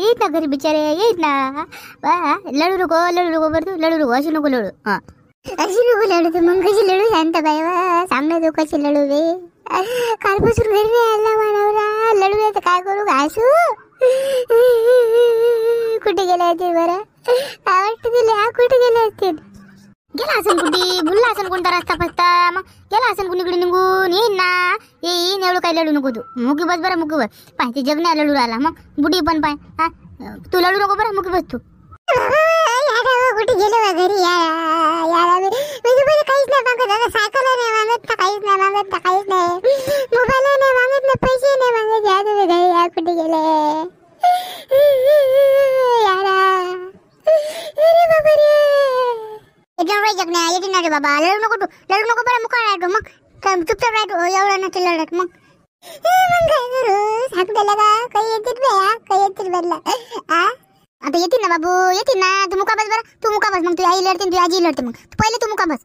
येत ना घरी बिचारे येत ना. लढू नको बरं तू लढू नको अशी नको लढू. अशी नको लढू तू मग कशी लढू शांत बाई सांग ना तू कशी लढू बे. कालपासून घरी नाही आला मानवरा लढू तर काय करू घासू. कुठे गेले असतील बरं काय वाटतं तुला कुठे गेले असतील. गेला असेल कुठे भुलला असेल कोणता रस्ता फसता मग गेला असेल कुणीकडे निघून येईन ना येईन एवढं काही लढू नको तू. मुकी बस बरं मुकी बस पाय ते जग नाही लढू राहिला मग बुडी पण पाय. तू लढू नको बरं मुकी बस तू. कुठे गेलो बा घरी यार काहीच नाही मागत आता सायकल नाही मागत ना काहीच नाही मागत ना काहीच नाही मोबाईल नाही मागत ना पैसे नाही मागत या तुम्ही घरी या कुठे गेले यारा. अरे बाबा रे जग नाही येते ना रे बाबा लढू नको बरं मुका राहतो मग चुपचाप राहतो एवढं नसते लढत मग. मग काय करू सांग त्याला का काही येतील बया काही येतील बदला. आता येतील ना बाबू येतील ना. तू मुका बस बरं तू मुका बस मग तू आई लढते तू आजी लढते मग पहिले तू मुका बस.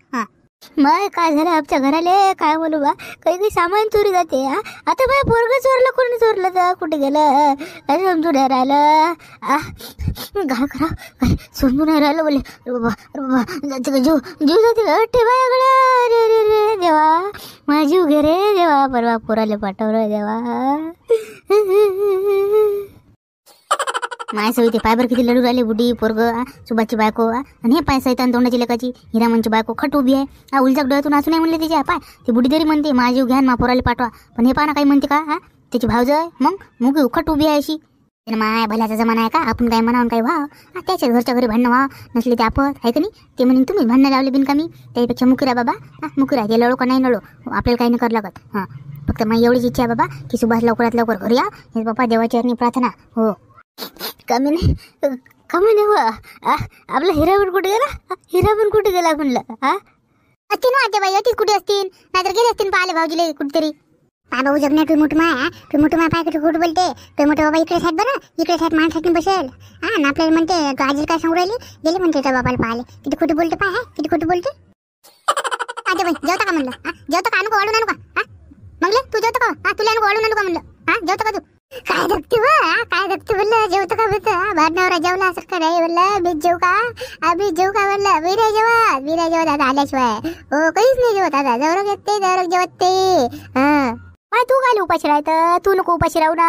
मग काय झालं आमच्या घराले काय बोलू बा काही सामान चोरी जाते. आता बाय पोरग चोरलं कोणी चोरलं तर कुठे गेलं काय समजून नाही राहिलं. काय करा काय समजून नाही राहिलं बोले बाबा जाते का जीव जाते का ठेवाकडे. अरे रे रे देवा माझा जीव घे रे देवा परवा पोराले पाठवलं देवा. माय सविते पायबर किती लढू राहिले बुडी पोरग सुभाची बायको आणि हे पाय सैतान तोंडाची लेकाची हिरामनची बायको खट उभी आहे. उलच्या डोळ्यातून असू नाही म्हणले तिच्या पाय ती बुडी तरी म्हणते माझा जीव घ्या मा पोराला पाठवा पण हे पाना काही म्हणते का त्याची भावज मग मुगी खट उभी आहे अशी. माय भल्याचा जमाना आहे का आपण काय म्हणावून काही व्हा त्याच्या घरच्या घरी भांडणं व्हा नसले ते आपत आहे का नाही. ते म्हणून तुम्ही भांडणं लावले बिनकामी त्यापेक्षा मुकिरा बाबा मुकिरा ते लढो का नाही लढो आपल्याला काही नाही करावं लागत. फक्त माझी एवढीच इच्छा आहे बाबा की सुभाष लवकरात लवकर घरी या हेच बाबा देवाच्या चरणी प्रार्थना. हो कमी नाही आपला हिराबन कुठे गेला म्हणलं. असतील ना ते बाई अतीच कुठे असतील नाहीतर गेले असतील पाहिले भाऊजीले कुठेतरी. पा भाऊ जगण्या तू मोठं माय पाय कुठे खोट बोलते ते मोठे बाबा इकडे आहेत बरं इकडे आहेत माणसाठी बसेल. ना आपल्याला म्हणते तू आजी काय सांगू राहिली गेले म्हणते त्या बाबाला पाहिले किती खोटं बोलते पाय किती खोटं बोलते. आता बाई जेवता का म्हणलं जेवता का आणू वाढून आणू का म्हणले तू जेवता का तुला आणू वाढून आणू का म्हणलं जेवता का तू. काय धकते बोललं जेवतं का बोलतं भाडणावरा जेवला असं का नाही बोललं बीज जेव का बोललं विरा जेवत आता आल्याशिवाय हो काहीच नाही जेवत आता जवळ जेवत ते. तू काय उपाशी राहत तू नको उपाशी राहू ना.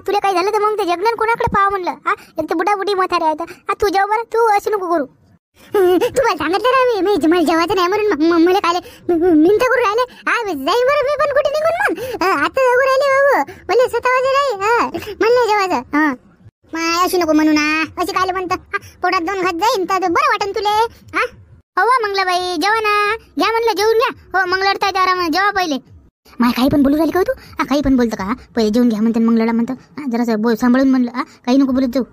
तुला काय झालं तर मग ते जगनान कोणाकडे पाहा म्हणलं एक तर बुडा बुडी म्हातारे आहेत. तू जेव बरं तू असं नको करू. तुम्हाला सांगितलं ना मी मला जेवायचं नाही म्हणून मला काय मिनटं करू राहिले जाईल बरं मी पण कुठे निघून मग आता जगू राहिले बाबू मला 7 वाजे नाही म्हणलं जेवायचं. माय अशी नको म्हणू ना अशी काय म्हणतं पोटात 2 घात जाईन तर बरं वाटन तुले. हवा मंगला बाई जेवा ना घ्या म्हणलं जेवून घ्या. हो मग लढता येते आराम जेवा पहिले. माय काही पण बोलू राहिली का तू काही पण बोलतं का पहिले जेवून घ्या म्हणते मग लढा म्हणतं जरासं सांभाळून म्हणलं काही नको बोलत जाऊ.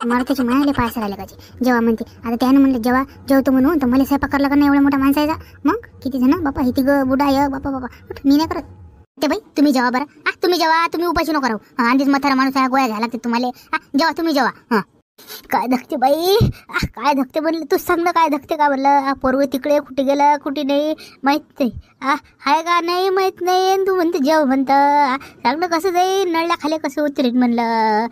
मला त्याची मायाले पायसा राहिला काची जेव्हा म्हणते आता त्यानं म्हणलं जेव्हा जेवतो म्हणून तर मला स्वयंपाक करला का नाही एवढ्या मोठा माणसाचा मग किती जण बापा हिती ग बुडा य बापा मी नाही करत ते बाई. तुम्ही जेवा बरं तुम्ही जेवा तुम्ही उपाशी नको राहू आधीच म्हातारा माणूस आहे गोळ्या झाला ते तुम्हाला जेवा तुम्ही जेवा. काय धकते बाई काय धकते म्हणलं तू सांग ना काय धकते का म्हणलं पोरग तिकडे कुठे गेलं कुठे नाही माहित नाही हाय का नाही माहित नाही तू म्हणते जेव म्हणतं सांग ना कसं जाईल नळल्या खाली कसं उतरेन म्हणलं.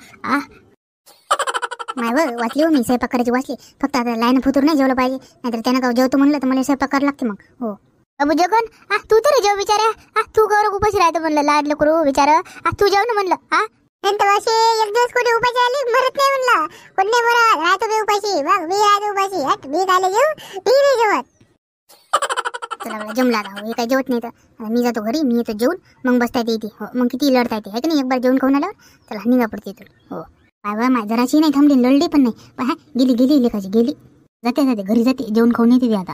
माय वाचली हो मी स्वयंपाक करायची वाचली फक्त आता लाईन फुतूर नाही जेवलं पाहिजे नाहीतर त्यानं का जेवतो म्हणलं तर मला स्वयंपाक करावं लागते मग. हो अबू जगन तू तरी जेव विचारा तू गौरव उपाशी राहतो म्हणलं लाडलं करू विचार तू जेव ना म्हणलं. एक दिवस कुठे उपाशी आली मरत नाही म्हणलं कोण नाही बरं राहतो बी उपाशी बघ मी राहतो उपाशी मी खायला जेव मी नाही जेवत. चला जमला राहू हे काही जेवत नाही तर मी जातो घरी मी येतो जेवून मग बसता येते हो मग किती लढता येते आहे की नाही एक बार जेवण खाऊन आल्यावर चला निघा पडते तुला. हो काय माय जराशी नाही थांबली लढली पण नाही पण गेली लेखाची गेली जाते घरी जाते जेवण खाऊन येते आता.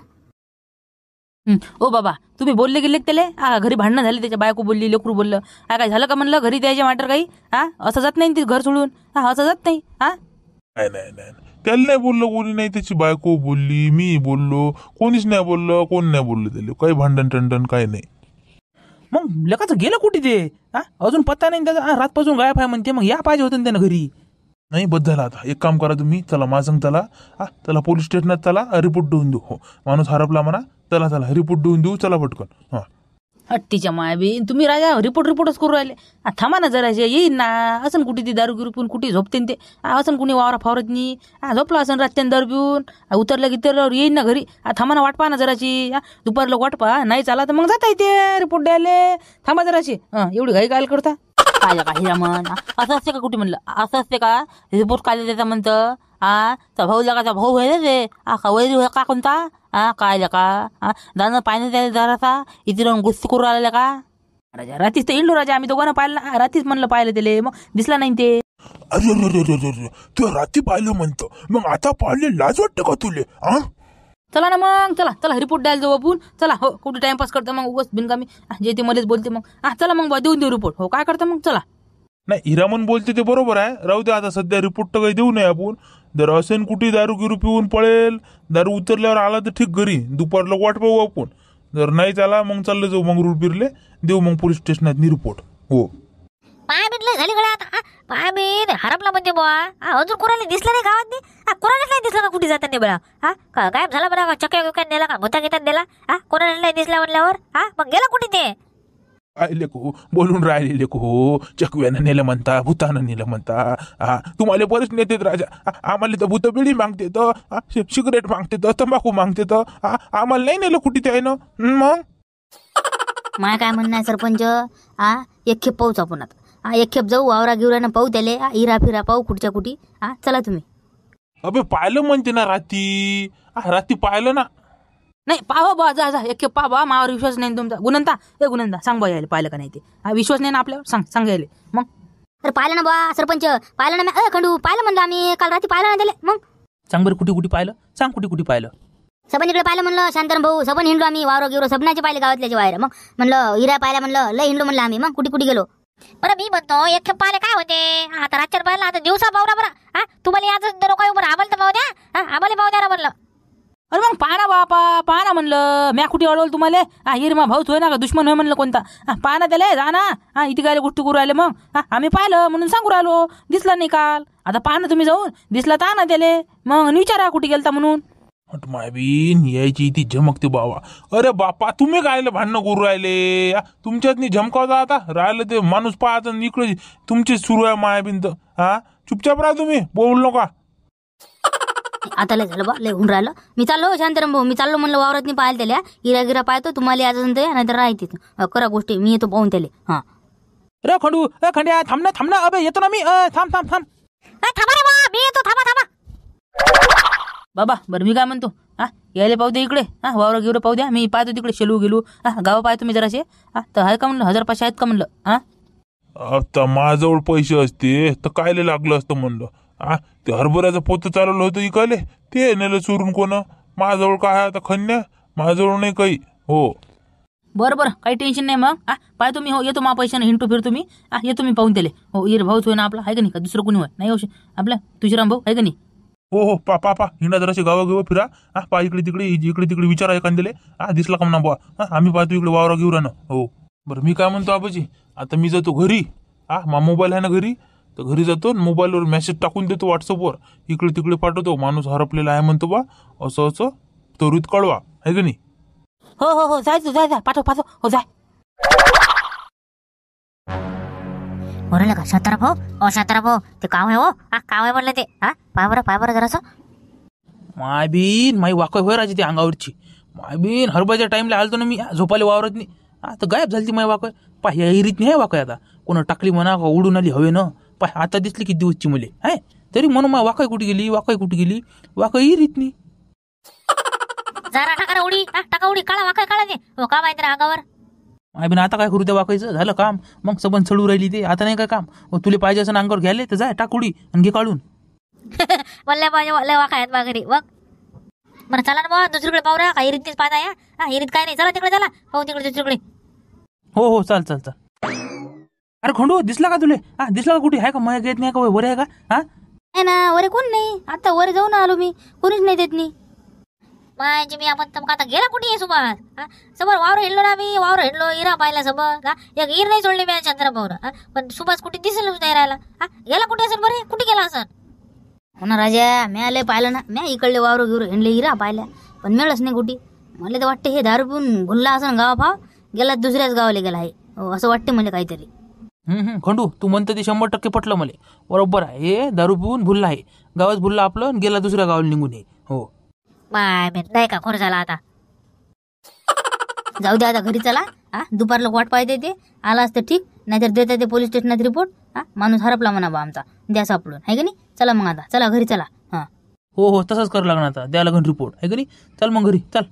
ओ बाबा तुम्ही बोलले गेले त्याला घरी भांडणं झाले त्याच्या बायको बोलली लेकरू बोललं काय झालं का म्हणलं घरी द्यायचे मॅटर काही असं जात नाही घर सोडून असं जात नाही. नाही त्याला नाही बोललो कोणी नाही त्याची बायको बोलली मी बोललो कोणीच नाही बोललो कोण नाही बोललो त्याला काही भांडण टंडन काय नाही. मग लेकाचं गेलं कुठे ते अजून पत्ता नाही त्याचा रातपासून गायब आहे म्हणते मग या पाहिजे होतं त्यानं घरी. नाही बद्दल आता एक काम करा तुम्ही चला माझं त्याला पोलीस स्टेशनात चला रिपोर्ट देऊन देऊ. हो माणूस हरपला म्हणा चला रिपोर्ट देऊन देऊ चला पटकन. हट्टीच्या मायाबीन तुम्ही राजा रिपोर्टच करू राहिले. थांबा ना जराशे येईन ना. असं कुठे ती दारू गिरू पिऊन कुठे झोपते ते. असं कुणी वावरा फावरत नाही. झोपला असं रात्यानं दारू पिऊन उतरलं गितरल्यावर येईन ना घरी. थांबा ना वाट पहा ना जराची. दुपारला वाट पहा नाही चाला तर मग जाता येते रिपोर्ट द्यायला. थांबा जराशी. एवढी घाई काय करता काय का हिरामन. असं असते का कुठे म्हणलं असं असते का रिपोर्ट काय द्यायचा म्हणतं. तर भाऊ लगाचा भाऊ आहे रे. का वैरी होय का कोणता. काय का दानं पाहिजे त्याला जरासा इथे राहून गोष्टी करू राहिल्या का. राजा रात्रीच तर येलो राजा आम्ही दोघांना पाहिलं ना. रात्रीच म्हणलं पाहिलं त्याला मग दिसला नाही ते. अरे अरे अरे अरे अरे तू रात्री पाहिलं म्हणतो मग आता पाहिले लाज वाटतं का तुले. चला ना मग चला रिपोर्ट द्यायला जाऊ आपण. चला हो कुठे टाइमपास करता मग उगाच बिनकामी जे ते मध्येच बोलते मग. चला मग देऊन देऊ रिपोर्ट. हो काय करता मग चला. नाही हिरामन बोलते ते बरोबर आहे. राहू दे आता सध्या रिपोर्ट तर काही देऊ नये आपण. जर असेन कुठे दारू गिरू पिऊन पळेल दारू उतरल्यावर आला तर ठीक घरी दुपारला वाट पाहू आपण. जर नाही चाला मग चाललं जाऊ मग रूळ फिरले देऊ मग पोलीस स्टेशनात रिपोर्ट. हो पाय बिनले झाली गड्या आता. पाय बिन हरपला म्हणजे बुवा. अजून कोणाला दिसलं नाही गावात नाही. कोणालाच नाही दिसलं का कुठे जाताना बळा. गायब झाला बघा. चक्या विकत नेला का भुता घेतात दिला. कोणाला नाही दिसला म्हणल्यावर मग गेला कुठे ते. लेको बोलून राहिले लेको. चकव्यानं नेलं म्हणता भूतानं नेलं म्हणता. तुम्हाला बरेच नेतेत राजा. आम्हाला तर भूत बिडी मागते तर सिगरेट मागते तर तंबाखू मागते तर आम्हाला नाही नेलं कुठे ते आहे ना. मग माय काय म्हणणं आहे सरपंच. एक खेप पाहूच आपण आता. एक खेप जाऊ वावरा गिवरानं पाहू त्याले. इरा फिरा पाहू कुठच्या कुठी. चला तुम्ही. अबे पाहिलं म्हणते ना रात्री पाहिलं ना. नाही पाहा बा जा एक पहा बा. मावर विश्वास नाही तुमचा. गुणंता सांग बा यायला पाहिलं का नाही ते. विश्वास नाही ना आपल्यावर. सांग यायला मग. अरे पाहिलं ना बा सरपंच. पाहिलं ना मी खंडू पाहिलं म्हणलं आम्ही काल रात्री पाहिलं ना त्याला. मग सांग बरं कुठे पाहिलं. सांग कुठे पाहिलं. सबन इकडे पाहिलं म्हणलं. शांतन भाऊ सबन हिंडलो आम्ही वावरो गिवरो सबनाचे पाहिले गावातल्याचे वायर. मग म्हणलं हिरा पाहिला म्हणलं लय हिंडलो म्हणलं आम्ही. मग कुठे गेलो. बरं मी म्हणतो एक खेप पाहिले काय होते. आता रातच्या पाहिलं आता दिवसा पाहू बरं. तुम्हाला याच काय बरं आम्हाला तर पाहू द्या. आम्हाला पाहू द्या म्हणलं. अरे मग पाहा ना बापा पाहा ना म्हणलं. म्या कुठे अडवलं तुम्हाला. हिर मा भाऊच होय ना का दुश्मन होय म्हणलं कोणता. पाहा ना त्याला जा ना. इथे काय गोष्टी करू राहिले मग. आम्ही पाहिलं म्हणून सांगू राहिलो. दिसला नाही काल. आता पाहा ना तुम्ही जाऊन दिसला तर ना त्याला मग विचारा कुठे गेलता म्हणून. मायबीन यायची ती झमकते बाबा. अरे बापा तुम्ही कायले भांडणं करू राहिले. तुमच्यात नाही झमकावता आता राहिलं ते माणूस पाहत इकडे तुमचीच सुरू आहे मायबीन तर. चुपचाप राहा तुम्ही बोलू नका. आता लय झालं बा लय होऊन राहिलं. मी चाललो शांताराम भाऊ. मी चाललो म्हणलं वावरात नाही पाहायला त्याला. हिरा गिरा पाहतो तुम्हाला याच नाहीतर राहते करा गोष्टी. मी येतो पाहून त्याला. रे खंडू खंड्या थांब ना. अबे येतो ना मी. थांब थांबा रे बा मी येतो. थांबा बाबा बरं मी काय म्हणतो. यायला पाहू दे इकडे. वावर गिवर पाहू द्या. मी पाहतो तिकडे शेलू गेलो. गाव पाहतो मी जराशे. तर आहे का म्हणलं 1500 आहेत का म्हणलं. आता माझ्याजवळ पैसे असते तर कायले लागलं असतं म्हणलं. ते हरभऱ्याचं पोतं चालवलं होतं इकायले ते नेलं चोरून कोण. माझ्याजवळ काय आता खन्या माझ्याजवळ नाही काही. हो बरं काही टेन्शन नाही मग. पाहतो मी. हो येतो मा पैशाने हिंटू फिरतो मी. येतो मी पाहून त्याले. हो इर भाऊच होय ना आपला आहे का नाही का दुसरं कोणी होय नाही. हो आपल्या तुझीराम भाऊ आहे का नाही. हो पा हिंडा जराशी गावा फिरा. पा इकडे तिकडे विचारा एखाद्याले. दिसला का म्हणा बुवा. आम्ही पाहतो इकडे वावरा गिवरानं. हो बरं मी काय म्हणतो आबाजी आता मी जातो घरी. मा मोबाईल आहे ना घरी तर घरी जातो मोबाईलवर मेसेज टाकून देतो व्हॉट्सअपवर. इकडे तिकडे पाठवतो माणूस हरपलेला आहे म्हणतो बा असं त्वरित कळवा आहे का नाही. हो जाय पाठव हो जाय. बरं का शांताराम भाऊ ते काव आहे हो. काव आहे म्हणलं ते. पाय बरं जरासं. मायबीन माई वाकय होय राजे ती अंगावरची. मायबीन हरभऱ्याच्या टाइमला आलतो ना मी झोपाले वावरत नाही. तर गायब झाली ती माय वाकय. पाय या हिरीत नाही आहे वाकय. आता कोणा टाकली म्हणा का उडून आली हवे न. पाय आता दिसली किती दिवसची मुले आहे तरी म्हणून मा वाकय कुठे गेली वाकय हिरीत नाही. जरा टाका उडी काळा वाकय काळा ते का माहिती अंगावर. मायबीन आता काय करू त्या वाकायचं झालं काम. मग सबन चढू राहिली ते आता नाही काय काम. तुला पाहिजे असं अंगावर घ्यायला तर जाय टाक उडी आणि घे काढून. वल्ल्या पाहिजे वल्ल्या वाका आहेत घरी. बरं चला ना बा दुसरीकडे पाहू रा. हिरीत तेच पाहता या. हिरीत काय नाही. चला तिकडे चला पाहू तिकडे दुसरीकडे. हो चाल. अरे खंडू दिसला का तुले. दिसला का कुठे आहे का मग येत नाही का वर आहे का. नाही ना वरे कोण नाही. आता वरे जाऊन आलो मी. कोणीच नाही देत नाही. माझी मी आपण आता गेला कुठे आहे सुभाष. समोर वावर हिंडलो ना मी. वावर हिंडलो हिरा पाहिला समोर. एक हिर नाही सोडली मी चंद्रभाऊ. पण सुभाष कुठे दिसेल नाही राहिला. गेला कुठे असेल बरे कुठे गेला असेल. हो ना राजा मी आले पाहिलं ना. मी इकडले वावर गिवर हिंडले हिरा पाहिल्या पण मिळच नाही कुठे. मला तर वाटतं हे दारू पिऊन भुलला असं गावा भाव गेला दुसऱ्याच गावाला गेला आहे. हो असं वाटते मला काहीतरी. खंडू तू म्हणतं ते 100% पटलं मला. बरोबर आहे. हे दारू पिऊन भुलला आहे, गावात भुलला आपलं आणि गेला दुसऱ्या गावाला निघून ये. हो माय नाही का खोर झाला आता. जाऊ दे आता घरी चला. दुपारला वाट पाहिजे ते आला असतं ठीक, नाहीतर देता ते पोलीस स्टेशनात रिपोर्ट. माणूस हरपला म्हणा बा आमचा, द्या सापडून आहे का नाही. चला मग आता चला घरी चला. हो तसंच करावं लागणार आता, द्या लागेल रिपोर्ट आहे का नाही. चल मग घरी चल.